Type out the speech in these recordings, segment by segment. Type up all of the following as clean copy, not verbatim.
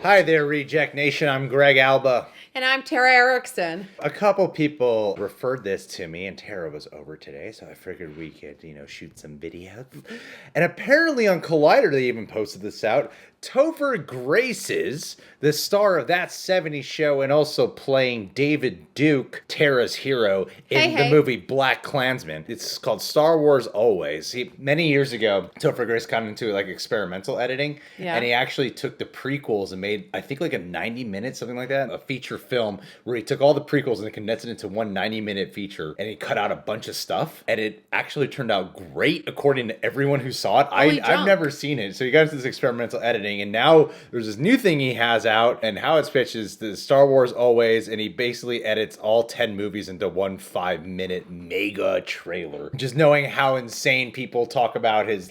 Hi there, Reject Nation. I'm Greg Alba. And I'm Tara Erickson. A couple people referred this to me, and Tara was over today, so I figured we could, shoot some videos. And apparently on Collider, they even posted this out. Topher Grace's, the star of That 70s Show, and also playing David Duke, Tara's hero, in the movie Black Klansman. It's called Star Wars Always. Many years ago, Topher Grace got into experimental editing, and he actually took the prequels and made, I think, like a 90-minute, something like that, a feature film where he took all the prequels and condensed it into one 90-minute feature, and he cut out a bunch of stuff, and it actually turned out great according to everyone who saw it. I've never seen it, so he got into this experimental editing, and now there's this new thing he has out, and how it's pitched is the Star Wars Always, and he basically edits all 10 movies into one 5-minute mega trailer. Just knowing how insane people talk about his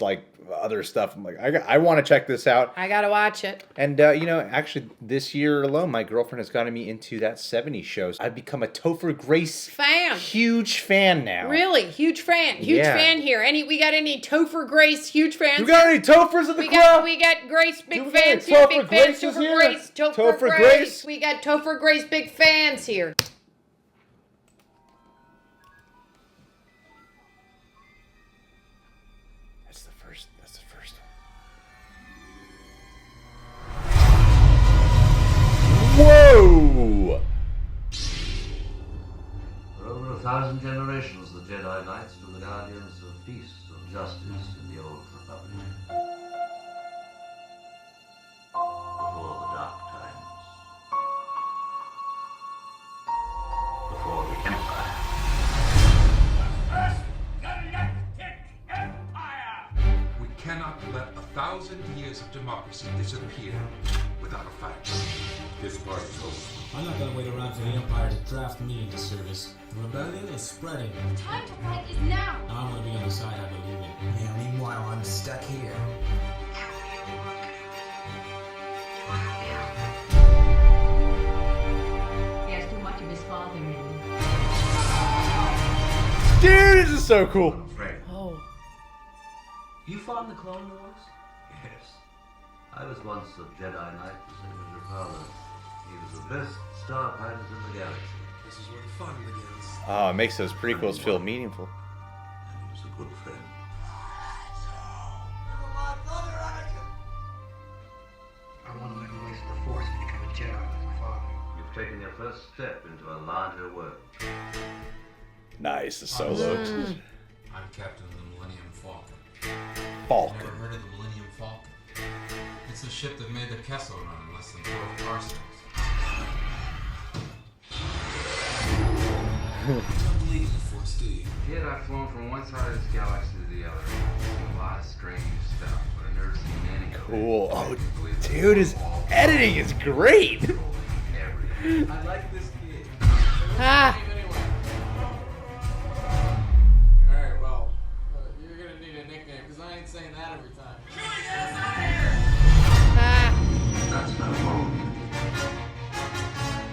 other stuff, I'm like, I want to check this out. I gotta watch it. And actually this year alone, my girlfriend has gotten me into That 70s Show. I've become a Topher Grace fan. Huge fan now. Really? Huge fan. Huge fan here. We got any Topher Grace huge fans? We got any Tophers in the crowd? We got Grace big fans here. Big fans. Topher Grace. Topher Grace. We got Topher Grace big fans here. Whoa! For over 1,000 generations, the Jedi Knights were the guardians of peace and justice in the Old Republic. Before the Dark Times. Before the Empire. The First Galactic Empire! We cannot let 1,000 years of democracy disappear without a fight. This part is over. I'm not gonna wait around for the Empire to draft me into service. The rebellion is spreading. The time to fight is now. I wanna be on the side I believe in. Yeah, meanwhile, I'm stuck here. He has too much of his father in him. Dude, this is so cool. I'm afraid. Oh. You fought in the Clone Wars? Yes. I was once a Jedi Knight for Senator Fowler. He was the best star pilot in the galaxy. This is where the fun begins. Oh, it makes those prequels feel meaningful. And he was a good friend. I want to learn the ways of the Force and become a Jedi like my father. You've taken your first step into a larger world. Nice, the solos. I'm captain of the Millennium Falcon. Falcon. Never heard of the Millennium Falcon? It's a ship that made the Kessel run in less than 12 parsecs. You don't believe in the Force, do you? Yet I've flown from one side of this galaxy to the other. Seen a lot of strange stuff, but I've never seen any of it. Cool. Oh, dude, his editing is great. Everything. I like this kid. Ah. Alright, well, you're gonna need a nickname, because I ain't saying that every time. Ah. That's not wrong.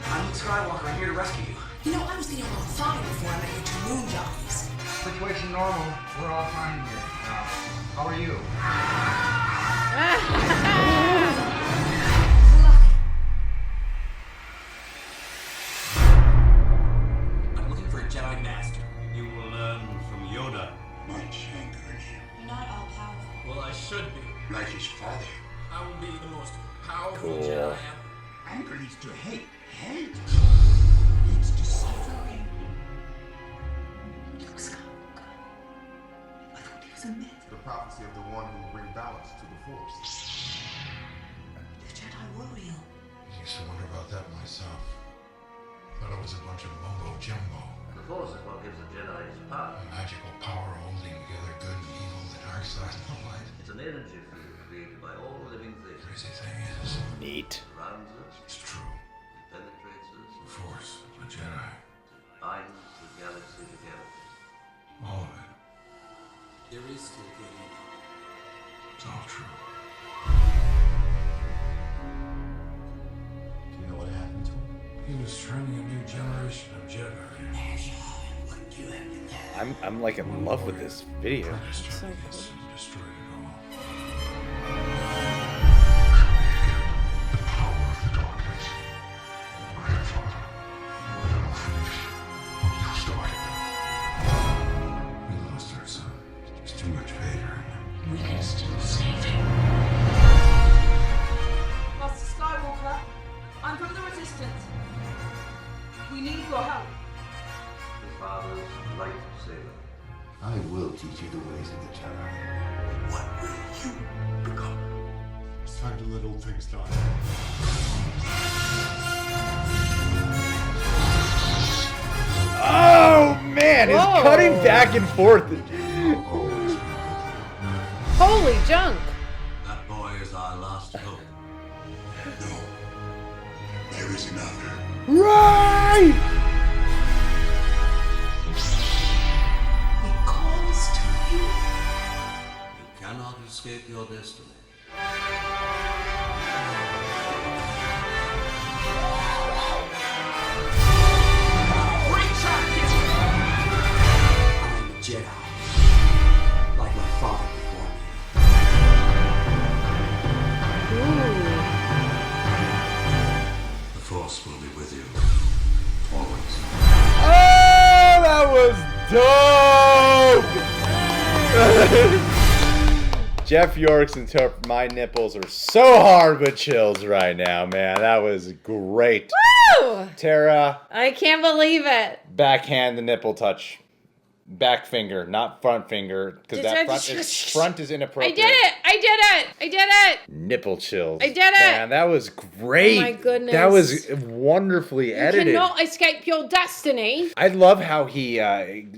I'm Luke Skywalker. I'm here to rescue you. You know, I was thinking about flying before I met you two moon jockeys. Situation normal. We're all fine here. How are you? I'm looking for a Jedi Master. You will learn from Yoda. Much anger in him. You're not all powerful. Well, I should be. Like his father. I will be the most powerful Cool. Jedi ever. Anger leads to hate. Hate Leads to suffering. Luke Skywalker. I thought he was a myth. the prophecy of the one who will bring balance to the Force. The Jedi were real. I used to wonder about that myself. Thought it was a bunch of mumbo jumbo. The Force is what gives a Jedi his power. A magical power holding together good and evil, the dark side and the light. It's an energy field created by all living things. Crazy thing is, Neat. Surrounds us, it's true. it penetrates us, The Force, the Jedi, binds the galaxy together. all of it. There is still good evil. It's all true. Do you know what happened to him? He was training a new generation of Jedi. I'm like in love with this video. Destroyed it all. The power of Darth Vader. We can still save him. Master Skywalker, I'm from the Resistance. We need your help. His father's lightsaber. I will teach you the ways of the Jedi. What will you become? It's time to let old things die. Oh man, it's Whoa. cutting back and forth. Holy junk. That boy is our last hope. No. There is another. Right! It calls to you. You cannot escape your destiny. I'm a Jedi. Like my father before me. The Force will be with you. Always. Oh, that was dope! Jeff Yorks and Topher, my nipples are so hard with chills right now, man. That was great. Woo! Tara, I can't believe it. backhand the nipple touch. Back finger, not front finger, because that front is I inappropriate. did it. I did it. I did it. Nipple chills. I did it. Man, that was great. Oh my goodness. That was wonderfly edited. You cannot escape your destiny. I love how he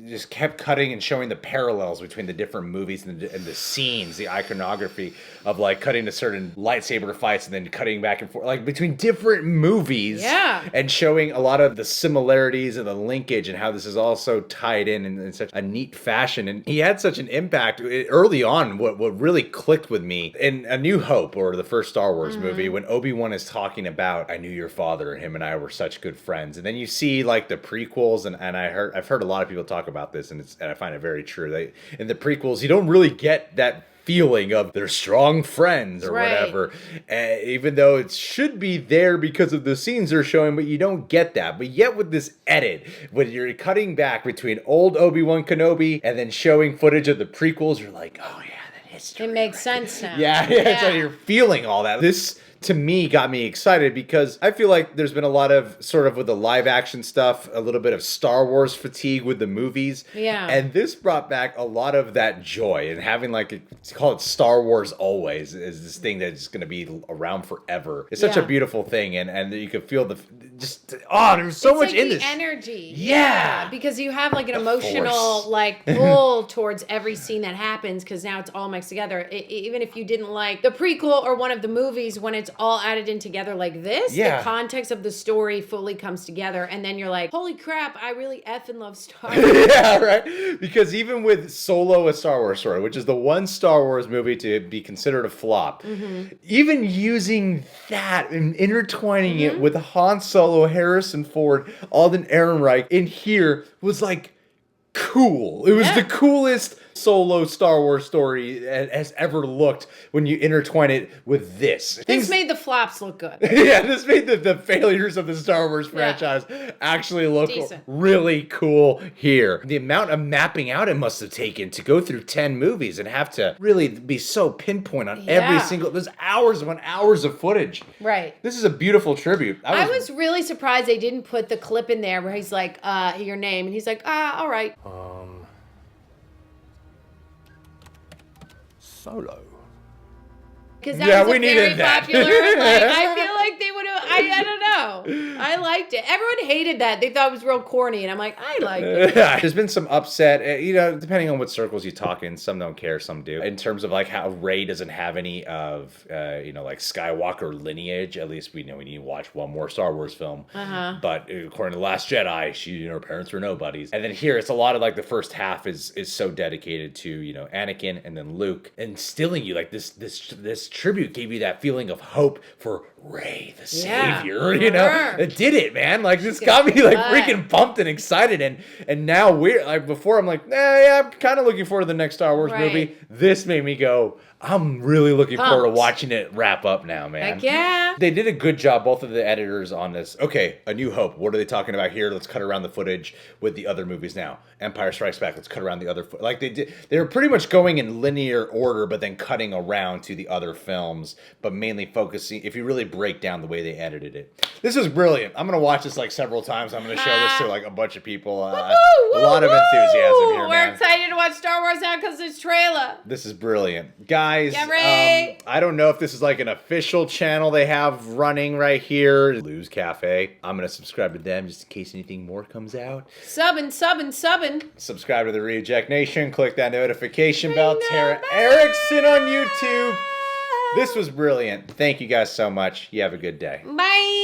just kept cutting and showing the parallels between the different movies and the scenes, the iconography of like cutting to certain lightsaber fights and then cutting back and forth, like between different movies. Yeah. And showing a lot of the similarities and the linkage and how this is also tied in such a neat fashion. And he had such an impact early on. What really clicked with me in A New Hope, or the first Star Wars movie, when Obi-Wan is talking about, I knew your father and him and I were such good friends. And then you see like the prequels, and I've heard a lot of people talk about this, and I find it very true. In the prequels, you don't really get that feeling of they're strong friends or Right. whatever, even though it should be there because of the scenes they're showing, but you don't get that. But yet with this edit, when you're cutting back between old Obi-Wan Kenobi and then showing footage of the prequels, you're like, oh yeah, that history. It makes sense now. Yeah. So you're feeling all that. This, to me, got me excited because I feel like there's been a lot of sort of with the live action stuff, a little bit of Star Wars fatigue with the movies. Yeah. And this brought back a lot of that joy, and having call it Star Wars Always is this thing that's going to be around forever. It's such a beautiful thing, and you could feel there's so much in this energy. Yeah. Because you have like an emotional Force. like pull towards every scene that happens, because now it's all mixed together. Even if you didn't like the prequel or one of the movies, when it's all added in together like this, the context of the story fully comes together, and then you're like, holy crap, I really effing love Star Wars. Yeah, right? Because even with Solo, a Star Wars story, which is the one Star Wars movie to be considered a flop, even using that and intertwining it with Han Solo, Harrison Ford, Alden Ehrenreich in here was like cool. It was the coolest Solo Star Wars story has ever looked when you intertwine it with this. This made the flops look good. Yeah, this made the failures of the Star Wars franchise actually look Decent. really cool here. The amount of mapping out it must have taken to go through 10 movies and have to really be so pinpoint on every single, there's hours upon hours of footage. Right. This is a beautiful tribute. I was really surprised they didn't put the clip in there where he's like, your name, and he's like, all right. Solo. Because that was we a very needed that. popular. Like, I feel like they would have. I don't know. I liked it. Everyone hated that. They thought it was real corny, and I'm like, I liked it. There's been some upset, depending on what circles you talk in. Some don't care, some do. In terms of like how Rey doesn't have any of, like Skywalker lineage. At least we know we need to watch one more Star Wars film. But according to The Last Jedi, her parents were nobodies. And then here, it's a lot of like the first half is so dedicated to Anakin and then Luke, instilling you like this tribute gave you that feeling of hope for Rey the Yeah. Savior, you know, it did it, man. Like this got me like freaking pumped and excited, and now we're like before I'm like, yeah, I'm kind of looking forward to the next Star Wars movie. This made me go, I'm really looking forward to watching it wrap up now, man. Heck yeah. They did a good job, both of the editors on this. Okay, A New Hope. What are they talking about here? Let's cut around the footage with the other movies now. Empire Strikes Back. Let's cut around the other. Like they did. They were pretty much going in linear order, but then cutting around to the other films, but mainly focusing. If you really break down the way they edited it, this was brilliant. I'm gonna watch this like several times. I'm gonna show this to like a bunch of people. A lot of enthusiasm here, man. We're excited to watch Star Wars now because it's trailer. This is brilliant, guys. Get ready. I don't know if this is like an official channel they have running right here, Lou's Cafe. I'm gonna subscribe to them just in case anything more comes out. Subbing. Subscribe to the Reject Nation. Click that notification bell. Tara Erickson on YouTube. This was brilliant. Thank you guys so much. You have a good day. Bye.